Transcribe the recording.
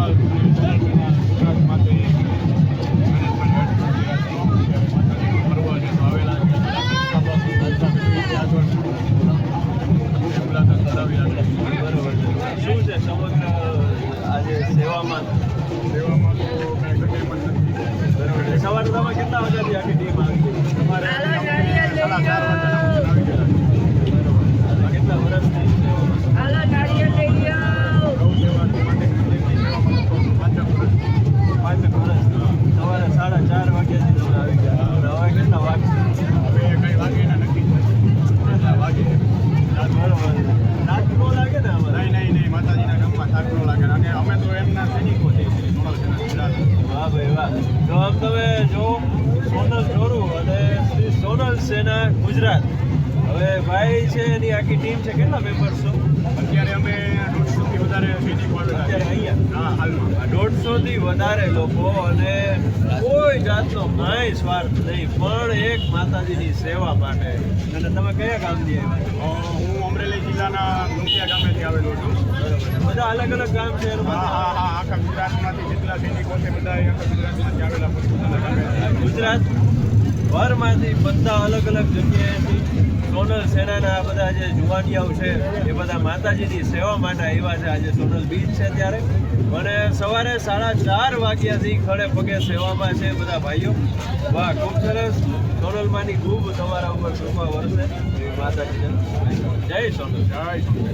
શું છે સમગ્ર આજે સેવામાં તો કાંઈ તકલીફ પણ નથી. સવારે તમે કેટલા વાગ્યાથી આખી ટીમ આવી? તમારે સાડા 4 વાગ્યા આવી ગયા. કેટલા વર્ષથી પાંચેક વર્ષ. સવારે 4:30 વાગ્યાથી તમે આવી ગયા. હવે કેટલા વાગે? હવે કઈ વાગે ના નક્કી કેટલા વાગે. બરોબર. થાક ન લાગે ને અમારે? નહીં, માતાજીના ગામમાં થાક ન લાગે. અને અમે તો એમના સૈનિકો છીએ, શ્રી સોનલ સેના ગુજરાત. વાહ ભાઈ વાહ. તો આમ તમે જો સોનલ ચોરું અને શ્રી સોનલ સેના ગુજરાત. હવે ભાઈ છે એની આખી ટીમ છે. કેટલા મેમ્બર્સ છો? અત્યારે અમે 150થી વધારે સૈનિકો આવેલા અત્યારે અહીંયા. હા, હાલમાં 150થી વધારે લોકો. અને કોઈ જાતનો કાંઈ સ્વાર્થ નહીં, પણ એક માતાજીની સેવા માટે. અને તમે કયા ગામથી આવ્યા? હું અમરેલી જિલ્લાના મુંડિયા ગામેથી આવેલો છું. બરાબર. બધા અલગ અલગ ગામ છે? હા, આખા ગુજરાતમાંથી જેટલા સૈનિકો છે બધા આખા ગુજરાતમાંથી આવેલા પોતાના ગામે. ગુજરાત ભરમાંથી બધા અલગ અલગ જગ્યાએથી સોનલ સેનાના બધા જે જુવાનિયાઓ છે એ બધા માતાજીની સેવા માટે આવ્યા છે. આજે સોનલ બીચ છે ત્યારે. અને સવારે 4:30 વાગ્યાથી ખડે પગે સેવામાં છે બધા ભાઈઓ. વાહ, ખૂબ સરસ. સોનલમાંની ખૂબ તમારા ઉપર કૃપા વરસે માતાજીને. જય સોનલ. જય સોનલ.